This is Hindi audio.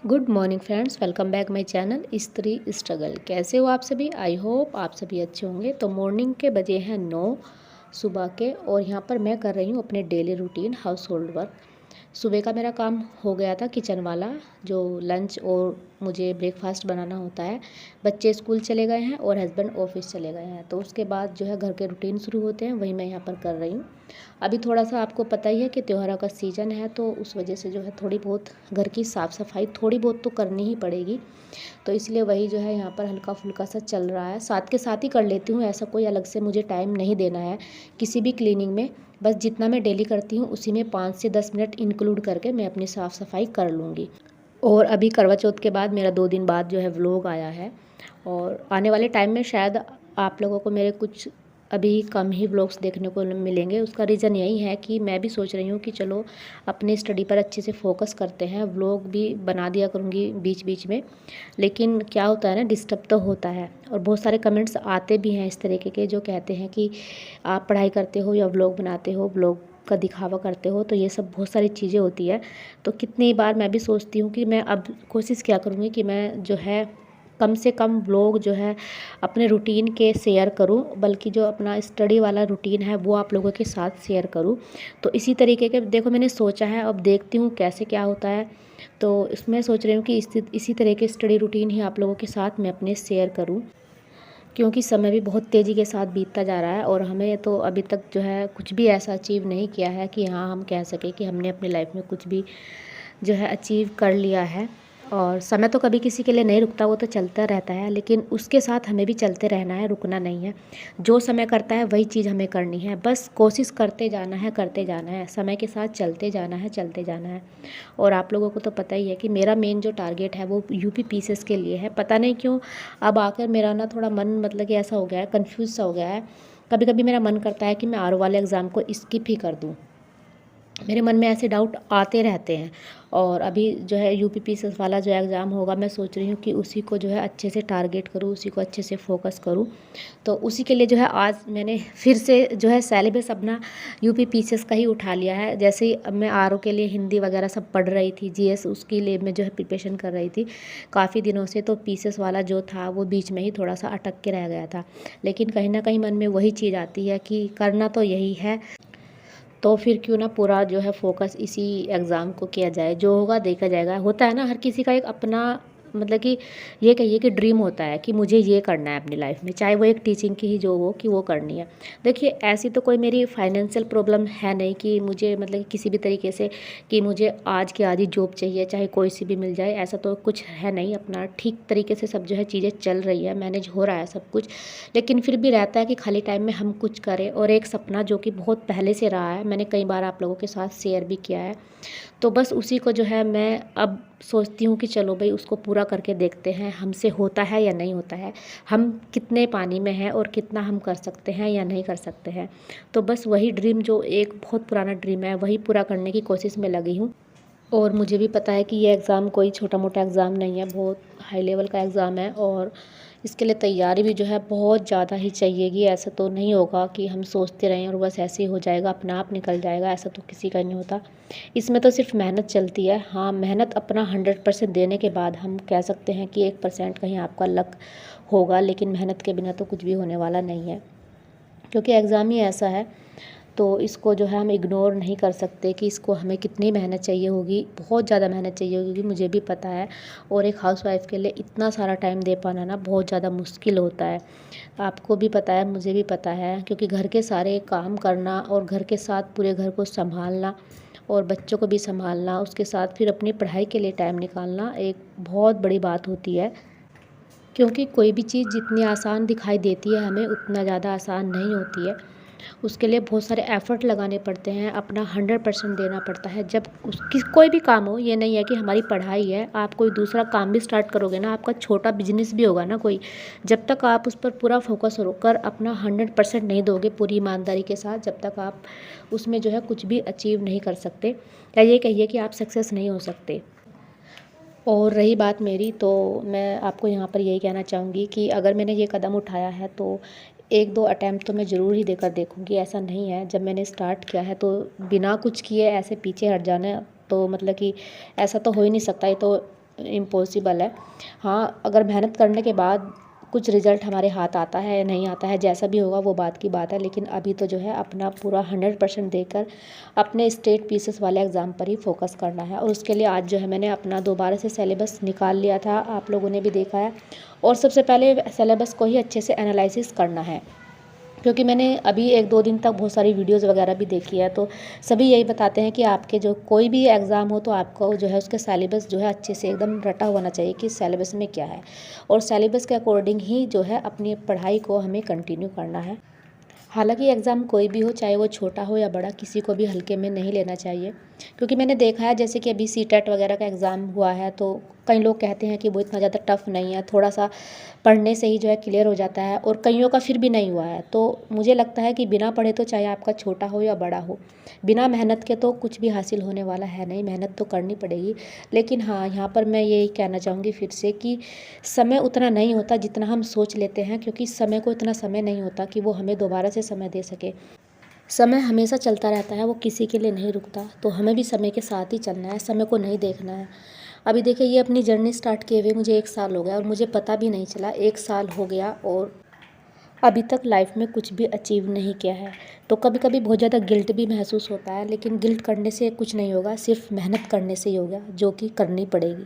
Good morning friends, welcome back my channel स्त्री स्ट्रगल। कैसे हो आप सभी? आई होप आप सभी अच्छे होंगे। तो मॉर्निंग के बजे हैं 9 सुबह के, और यहाँ पर मैं कर रही हूँ अपने daily routine house hold work. सुबह का मेरा काम हो गया था किचन वाला, जो लंच और मुझे ब्रेकफास्ट बनाना होता है। बच्चे स्कूल चले गए हैं और हस्बैंड ऑफिस चले गए हैं, तो उसके बाद जो है घर के रूटीन शुरू होते हैं, वही मैं यहाँ पर कर रही हूँ। अभी थोड़ा सा आपको पता ही है कि त्योहारों का सीज़न है, तो उस वजह से जो है थोड़ी बहुत घर की साफ़ सफाई थोड़ी बहुत तो करनी ही पड़ेगी। तो इसलिए वही जो है यहाँ पर हल्का फुल्का सा चल रहा है, साथ के साथ ही कर लेती हूँ। ऐसा कोई अलग से मुझे टाइम नहीं देना है किसी भी क्लीनिंग में। बस जितना मैं डेली करती हूँ उसी में 5 से 10 मिनट इंक्लूड करके मैं अपनी साफ़ सफाई कर लूँगी। और अभी करवा चौथ के बाद मेरा 2 दिन बाद जो है व्लॉग आया है, और आने वाले टाइम में शायद आप लोगों को मेरे कुछ अभी कम ही व्लॉग्स देखने को मिलेंगे। उसका रीज़न यही है कि मैं भी सोच रही हूँ कि चलो अपनी स्टडी पर अच्छे से फोकस करते हैं। व्लॉग भी बना दिया करूँगी बीच बीच में, लेकिन क्या होता है ना, डिस्टर्ब तो होता है। और बहुत सारे कमेंट्स आते भी हैं इस तरीके के, जो कहते हैं कि आप पढ़ाई करते हो या व्लॉग बनाते हो, व्लॉग का दिखावा करते हो। तो ये सब बहुत सारी चीज़ें होती है। तो कितनी बार मैं भी सोचती हूँ कि मैं अब कोशिश क्या करूँगी कि मैं जो है कम से कम व्लॉग जो है अपने रूटीन के शेयर करूं, बल्कि जो अपना स्टडी वाला रूटीन है वो आप लोगों के साथ शेयर करूं। तो इसी तरीके के देखो मैंने सोचा है, अब देखती हूँ कैसे क्या होता है। तो इसमें सोच रही हूँ कि इसी तरह के स्टडी रूटीन ही आप लोगों के साथ मैं अपने शेयर करूँ, क्योंकि समय भी बहुत तेज़ी के साथ बीतता जा रहा है और हमें तो अभी तक जो है कुछ भी ऐसा अचीव नहीं किया है कि हाँ हम कह सकें कि हमने अपनी लाइफ में कुछ भी जो है अचीव कर लिया है। और समय तो कभी किसी के लिए नहीं रुकता, वो तो चलता रहता है, लेकिन उसके साथ हमें भी चलते रहना है, रुकना नहीं है। जो समय करता है वही चीज़ हमें करनी है, बस कोशिश करते जाना है, करते जाना है, समय के साथ चलते जाना है, चलते जाना है। और आप लोगों को तो पता ही है कि मेरा मेन जो टारगेट है वो यूपी पीसीएस के लिए है। पता नहीं क्यों अब आकर मेरा ना थोड़ा मन मतलब कि ऐसा हो गया है, कन्फ्यूज़ सा हो गया है। कभी कभी मेरा मन करता है कि मैं आर वाले एग्ज़ाम को स्किप ही कर दूँ। मेरे मन में ऐसे डाउट आते रहते हैं। और अभी जो है यूपी पीसीएस वाला जो एग्ज़ाम होगा, मैं सोच रही हूँ कि उसी को जो है अच्छे से टारगेट करूँ, उसी को अच्छे से फोकस करूँ। तो उसी के लिए जो है आज मैंने फिर से जो है सिलेबस अपना यूपी पीसीएस का ही उठा लिया है। जैसे ही अब मैं आरओ के लिए हिंदी वगैरह सब पढ़ रही थी, जीएस उसके लिए मैं जो है प्रिपरेशन कर रही थी काफ़ी दिनों से, तो पीसीएस वाला जो था वो बीच में ही थोड़ा सा अटक के रह गया था। लेकिन कहीं ना कहीं मन में वही चीज़ आती है कि करना तो यही है, तो फिर क्यों ना पूरा जो है फोकस इसी एग्ज़ाम को किया जाए। जो होगा देखा जाएगा। होता है ना, हर किसी का एक अपना मतलब कि ये कहिए कि ड्रीम होता है कि मुझे ये करना है अपनी लाइफ में, चाहे वो एक टीचिंग की ही जो हो कि वो करनी है। देखिए ऐसी तो कोई मेरी फाइनेंशियल प्रॉब्लम है नहीं कि मुझे मतलब कि किसी भी तरीके से कि मुझे आज की आज ही जॉब चाहिए, चाहे कोई सी भी मिल जाए, ऐसा तो कुछ है नहीं। अपना ठीक तरीके से सब जो है चीज़ें चल रही है, मैनेज हो रहा है सब कुछ। लेकिन फिर भी रहता है कि खाली टाइम में हम कुछ करें। और एक सपना जो कि बहुत पहले से रहा है, मैंने कई बार आप लोगों के साथ शेयर भी किया है, तो बस उसी को जो है मैं अब सोचती हूँ कि चलो भाई उसको पूरा करके देखते हैं, हमसे होता है या नहीं होता है, हम कितने पानी में हैं और कितना हम कर सकते हैं या नहीं कर सकते हैं। तो बस वही ड्रीम जो एक बहुत पुराना ड्रीम है, वही पूरा करने की कोशिश में लगी हूँ। और मुझे भी पता है कि ये एग्ज़ाम कोई छोटा मोटा एग्ज़ाम नहीं है, बहुत हाई लेवल का एग्ज़ाम है। और इसके लिए तैयारी भी जो है बहुत ज़्यादा ही चाहिएगी। ऐसा तो नहीं होगा कि हम सोचते रहें और बस ऐसे ही हो जाएगा, अपना आप निकल जाएगा, ऐसा तो किसी का नहीं होता। इसमें तो सिर्फ मेहनत चलती है। हाँ, मेहनत अपना 100% देने के बाद हम कह सकते हैं कि 1% कहीं आपका लक होगा, लेकिन मेहनत के बिना तो कुछ भी होने वाला नहीं है, क्योंकि एग्ज़ाम ही ऐसा है। तो इसको जो है हम इग्नोर नहीं कर सकते कि इसको हमें कितनी मेहनत चाहिए होगी, बहुत ज़्यादा मेहनत चाहिए होगी, मुझे भी पता है। और एक हाउसवाइफ के लिए इतना सारा टाइम दे पाना ना बहुत ज़्यादा मुश्किल होता है। आपको भी पता है, मुझे भी पता है, क्योंकि घर के सारे काम करना और घर के साथ पूरे घर को संभालना और बच्चों को भी संभालना, उसके साथ फिर अपनी पढ़ाई के लिए टाइम निकालना एक बहुत बड़ी बात होती है। क्योंकि कोई भी चीज़ जितनी आसान दिखाई देती है हमें, उतना ज़्यादा आसान नहीं होती है। उसके लिए बहुत सारे एफ़र्ट लगाने पड़ते हैं, अपना 100% देना पड़ता है। जब उसकी कोई भी काम हो, ये नहीं है कि हमारी पढ़ाई है, आप कोई दूसरा काम भी स्टार्ट करोगे ना, आपका छोटा बिजनेस भी होगा ना कोई, जब तक आप उस पर पूरा फोकस कर अपना 100% नहीं दोगे पूरी ईमानदारी के साथ, जब तक आप उसमें जो है कुछ भी अचीव नहीं कर सकते, या ये कहिए कि आप सक्सेस नहीं हो सकते। और रही बात मेरी, तो मैं आपको यहाँ पर यही कहना चाहूँगी कि अगर मैंने ये कदम उठाया है तो 1-2 अटैम्प्ट तो मैं ज़रूर ही देकर देखूँगी। ऐसा नहीं है, जब मैंने स्टार्ट किया है तो बिना कुछ किए ऐसे पीछे हट जाना, तो मतलब कि ऐसा तो हो ही नहीं सकता। ये तो इम्पॉसिबल है। हाँ, अगर मेहनत करने के बाद कुछ रिज़ल्ट हमारे हाथ आता है या नहीं आता है, जैसा भी होगा वो बात की बात है, लेकिन अभी तो जो है अपना पूरा 100% देकर अपने स्टेट पीसीएस वाले एग्ज़ाम पर ही फोकस करना है। और उसके लिए आज जो है मैंने अपना दोबारा से सिलेबस निकाल लिया था, आप लोगों ने भी देखा है। और सबसे पहले सिलेबस को ही अच्छे से एनालिसिस करना है, क्योंकि मैंने अभी 1-2 दिन तक बहुत सारी वीडियोस वगैरह भी देखी है, तो सभी यही बताते हैं कि आपके जो कोई भी एग्ज़ाम हो तो आपको जो है उसका सिलेबस जो है अच्छे से एकदम रटा होना चाहिए कि सिलेबस में क्या है, और सिलेबस के अकॉर्डिंग ही जो है अपनी पढ़ाई को हमें कंटिन्यू करना है। हालांकि एग्ज़ाम कोई भी हो, चाहे वो छोटा हो या बड़ा, किसी को भी हल्के में नहीं लेना चाहिए, क्योंकि मैंने देखा है जैसे कि अभी सीटेट वगैरह का एग्ज़ाम हुआ है, तो कई लोग कहते हैं कि वो इतना ज़्यादा टफ़ नहीं है, थोड़ा सा पढ़ने से ही जो है क्लियर हो जाता है, और कईयों का फिर भी नहीं हुआ है। तो मुझे लगता है कि बिना पढ़े तो चाहे आपका छोटा हो या बड़ा हो, बिना मेहनत के तो कुछ भी हासिल होने वाला है नहीं, मेहनत तो करनी पड़ेगी। लेकिन हाँ, यहाँ पर मैं यही कहना चाहूँगी फिर से कि समय उतना नहीं होता जितना हम सोच लेते हैं, क्योंकि समय को इतना समय नहीं होता कि वो हमें दोबारा से समय दे सके। समय हमेशा चलता रहता है, वो किसी के लिए नहीं रुकता, तो हमें भी समय के साथ ही चलना है, समय को नहीं देखना है। अभी देखिए, ये अपनी जर्नी स्टार्ट किए हुए मुझे 1 साल हो गया और मुझे पता भी नहीं चला 1 साल हो गया और अभी तक लाइफ में कुछ भी अचीव नहीं किया है। तो कभी कभी बहुत ज़्यादा गिल्ट भी महसूस होता है, लेकिन गिल्ट करने से कुछ नहीं होगा, सिर्फ मेहनत करने से ही होगा, जो कि करनी पड़ेगी।